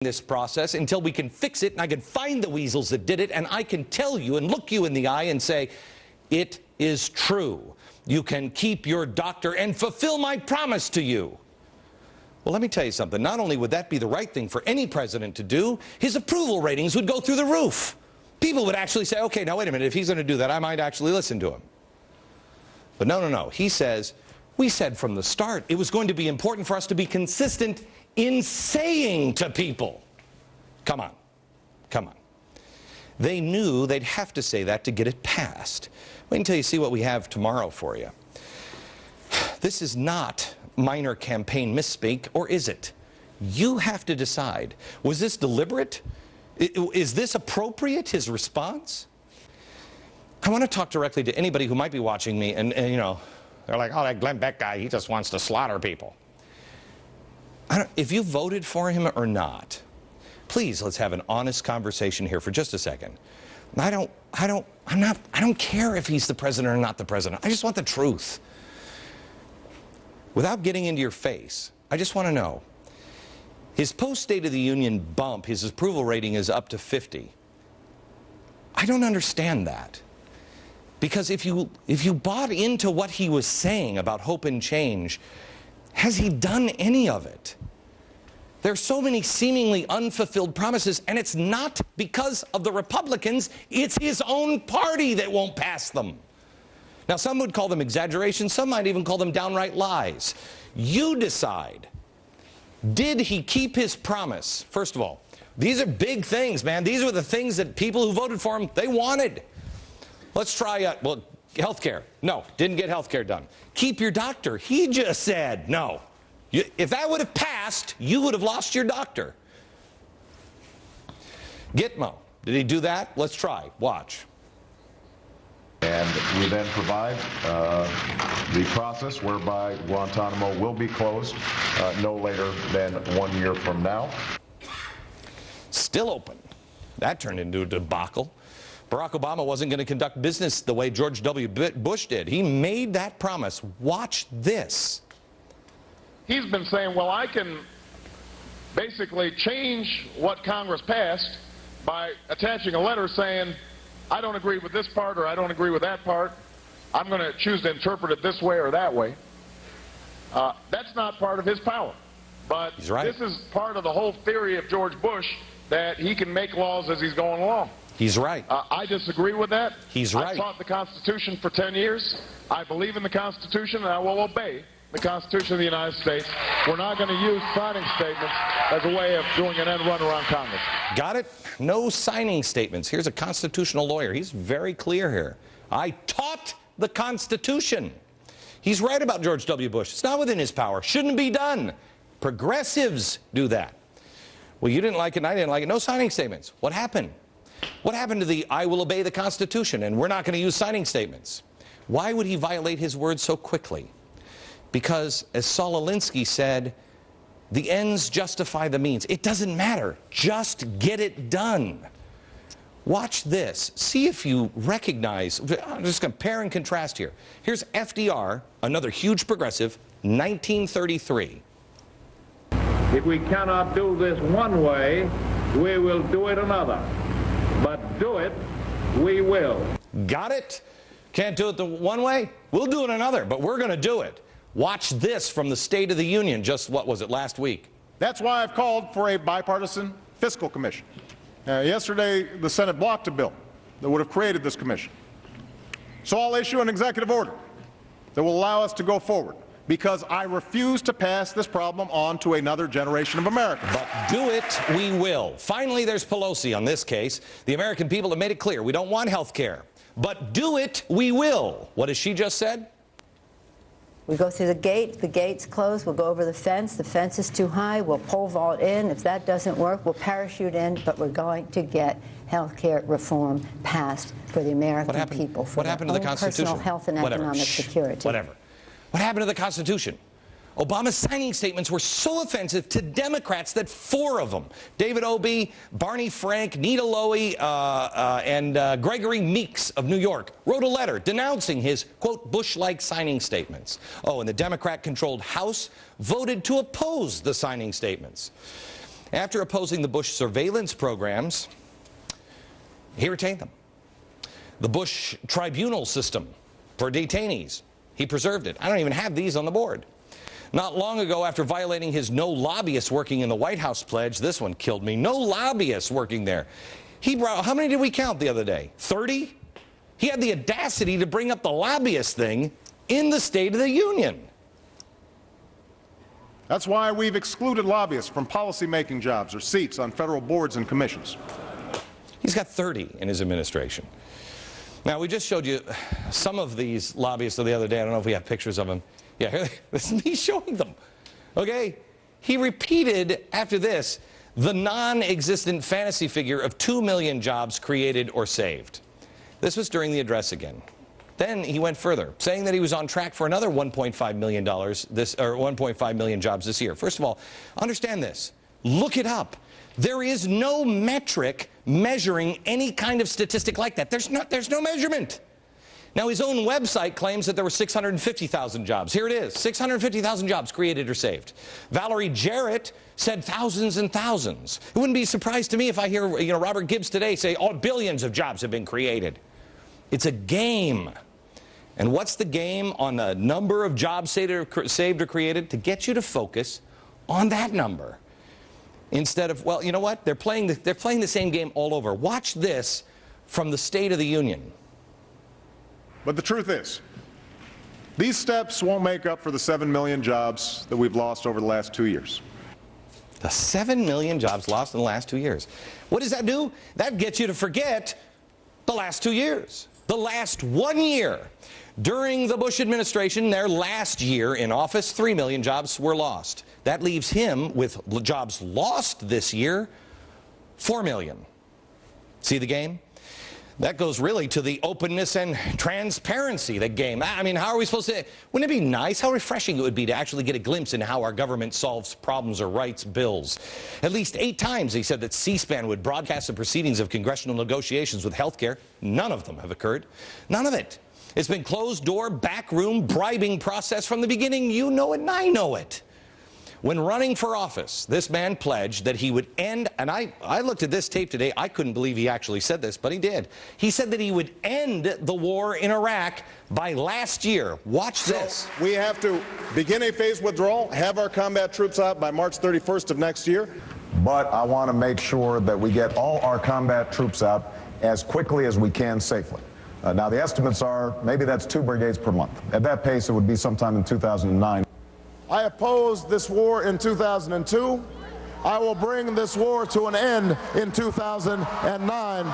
this process until we can fix it, and I can find the weasels that did it, and I can tell you and look you in the eye and say, it is true. You can keep your doctor and fulfill my promise to you. Well, let me tell you something. Not only would that be the right thing for any president to do, his approval ratings would go through the roof. People would actually say, okay, now wait a minute, if he's going to do that, I might actually listen to him. But no. He says, we said from the start it was going to be important for us to be consistent in saying to people, come on. They knew they'd have to say that to get it passed. Wait until you see what we have tomorrow for you. This is not minor campaign misspeak, or is it? You have to decide. Was this deliberate? Is this appropriate, his response? I want to talk directly to anybody who might be watching me and you know, they're like, oh, that Glenn Beck guy, he just wants to slaughter people. If you voted for him or not, please, let's have an honest conversation here for just a second. I don't care if he's the president or not the president. I just want the truth. Without getting into your face, I just want to know, his post-State of the Union bump, his approval rating is up to 50. I don't understand that. Because if you bought into what he was saying about hope and change, has he done any of it? There are so many seemingly unfulfilled promises, and it's not because of the Republicans, it's his own party that won't pass them. Now, some would call them exaggerations, some might even call them downright lies. You decide. Did he keep his promise? First of all, these are big things, man. These are the things that people who voted for him, they wanted. Let's try, well, health care. No, didn't get health care done. Keep your doctor. He just said no. If that would have passed, you would have lost your doctor. Gitmo. Did he do that? Let's try. Watch. And we then provide the process whereby Guantanamo will be closed no later than 1 year from now. Still open. That turned into a debacle. Barack Obama wasn't going to conduct business the way George W. Bush did. He made that promise. Watch this. He's been saying, well, I can basically change what Congress passed by attaching a letter saying, I don't agree with this part or I don't agree with that part. I'm going to choose to interpret it this way or that way. That's not part of his power. But he's right. This is part of the whole theory of George Bush, that he can make laws as he's going along. He's right. I disagree with that. He's right. I've taught the Constitution for 10 years. I believe in the Constitution, and I will obey the Constitution of the United States. We're not going to use signing statements as a way of doing an end run around Congress. Got it? No signing statements. Here's a constitutional lawyer. He's very clear here. I taught the Constitution. He's right about George W. Bush. It's not within his power. Shouldn't be done. Progressives do that. Well, you didn't like it and I didn't like it. No signing statements. What happened? What happened to the I will obey the Constitution and we're not going to use signing statements? Why would he violate his word so quickly? Because, as Saul Alinsky said, the ends justify the means. It doesn't matter. Just get it done. Watch this. See if you recognize. I'm just compare and contrast here. Here's FDR, another huge progressive, 1933. If we cannot do this one way, we will do it another. But do it, we will. Got it? Can't do it the one way? We'll do it another, but we're going to do it. Watch this from the State of the Union, just what was it, last week? That's why I've called for a bipartisan fiscal commission. Yesterday, the Senate blocked a bill that would have created this commission. So I'll issue an executive order that will allow us to go forward, because I refuse to pass this problem on to another generation of Americans. But do it, we will. Finally, there's Pelosi on this case. The American people have made it clear we don't want health care. But do it, we will. What has she just said? We go through the gate's closed, we'll go over the fence is too high, we'll pole vault in. If that doesn't work, we'll parachute in, but we're going to get health care reform passed for the American people, for their own personal health and economic security. Whatever. What happened to the Constitution? Obama's signing statements were so offensive to Democrats that 4 of them, David Obey, Barney Frank, Nita Lowey, and Gregory Meeks of New York, wrote a letter denouncing his, quote, Bush-like signing statements. Oh, and the Democrat-controlled House voted to oppose the signing statements. After opposing the Bush surveillance programs, he retained them. The Bush tribunal system for detainees, he preserved it. I don't even have these on the board. Not long ago, after violating his no lobbyists working in the White House pledge, this one killed me. No lobbyists working there. He brought, how many did we count the other day? 30? He had the audacity to bring up the lobbyist thing in the State of the Union. That's why we've excluded lobbyists from policy-making jobs or seats on federal boards and commissions. He's got 30 in his administration. Now, we just showed you some of these lobbyists the other day. I don't know if we have pictures of them. Yeah, this is me showing them. Okay? He repeated after this the non-existent fantasy figure of 2 million jobs created or saved. This was during the address again. Then he went further, saying that he was on track for another $1.5 million this, or 1.5 million jobs this year. First of all, understand this. Look it up. There is no metric measuring any kind of statistic like that. There's no measurement. Now, his own website claims that there were 650,000 jobs. Here it is, 650,000 jobs created or saved. Valerie Jarrett said thousands and thousands. It wouldn't be a surprise to me if I hear, Robert Gibbs today say, oh, billions of jobs have been created. It's a game. And what's the game on the number of jobs saved or created? To get you to focus on that number. Instead of, well, you know what? They're playing the same game all over. Watch this from the State of the Union. But the truth is, these steps won't make up for the 7 million jobs that we've lost over the last 2 years. The 7 million jobs lost in the last 2 years. What does that do? That gets you to forget the last 2 years. The last 1 year. During the Bush administration, their last year in office, 3 million jobs were lost. That leaves him with jobs lost this year, 4 million. See the game? That goes really to the openness and transparency, the game. I mean, how are we supposed to, wouldn't it be nice, how refreshing it would be to actually get a glimpse into how our government solves problems or writes bills? At least 8 times he said that C-SPAN would broadcast the proceedings of congressional negotiations with health care. None of them have occurred. None of it. It's been closed-door, backroom, bribing process from the beginning. You know it and I know it. When running for office, this man pledged that he would end, and I looked at this tape today, I couldn't believe he actually said this, but he did. He said that he would end the war in Iraq by last year. Watch this. So we have to begin a phased withdrawal, have our combat troops out by March 31st of next year. But I want to make sure that we get all our combat troops out as quickly as we can safely. Now, the estimates are maybe that's 2 brigades per month. At that pace, it would be sometime in 2009. I opposed this war in 2002. I will bring this war to an end in 2009.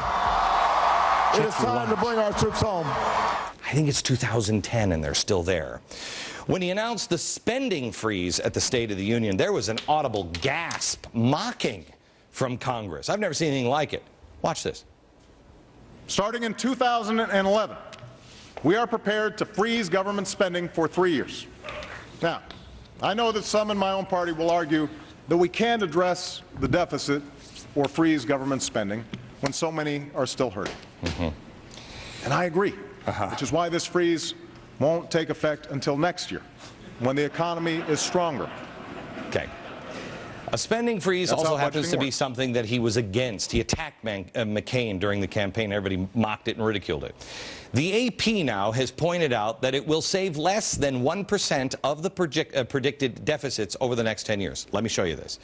It is time to bring our troops home. I think it's 2010 and they're still there. When he announced the spending freeze at the State of the Union, there was an audible gasp, mocking from Congress. I've never seen anything like it. Watch this. Starting in 2011, we are prepared to freeze government spending for 3 years. Now, I know that some in my own party will argue that we can't address the deficit or freeze government spending when so many are still hurting. And I agree, which is why this freeze won't take effect until next year, when the economy is stronger. Okay. A spending freeze also happens to be something that he was against. He attacked McCain during the campaign. Everybody mocked it and ridiculed it. The AP now has pointed out that it will save less than 1% of the predicted deficits over the next 10 years. Let me show you this.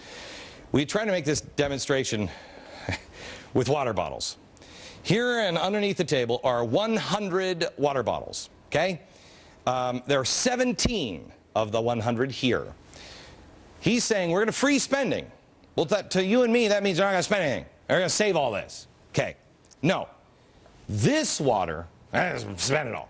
We tried to make this demonstration with water bottles. Here and underneath the table are 100 water bottles, okay? There are 17 of the 100 here. He's saying we're going to freeze spending. Well, to you and me, that means they're not going to spend anything. They're going to save all this. Okay. No. This water, spend it all.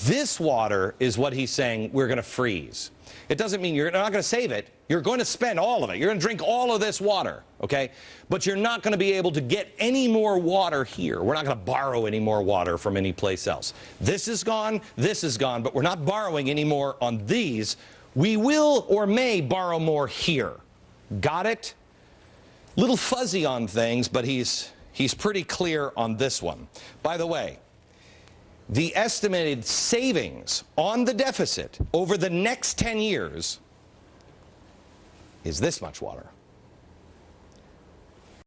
This water is what he's saying we're going to freeze. It doesn't mean you're not going to save it. You're going to spend all of it. You're going to drink all of this water, okay? But you're not going to be able to get any more water here. We're not going to borrow any more water from any place else. This is gone, but we're not borrowing any more on these. We will or may borrow more here. Got it? Little fuzzy on things, but he's pretty clear on this one. By the way, the estimated savings on the deficit over the next 10 years is this much water.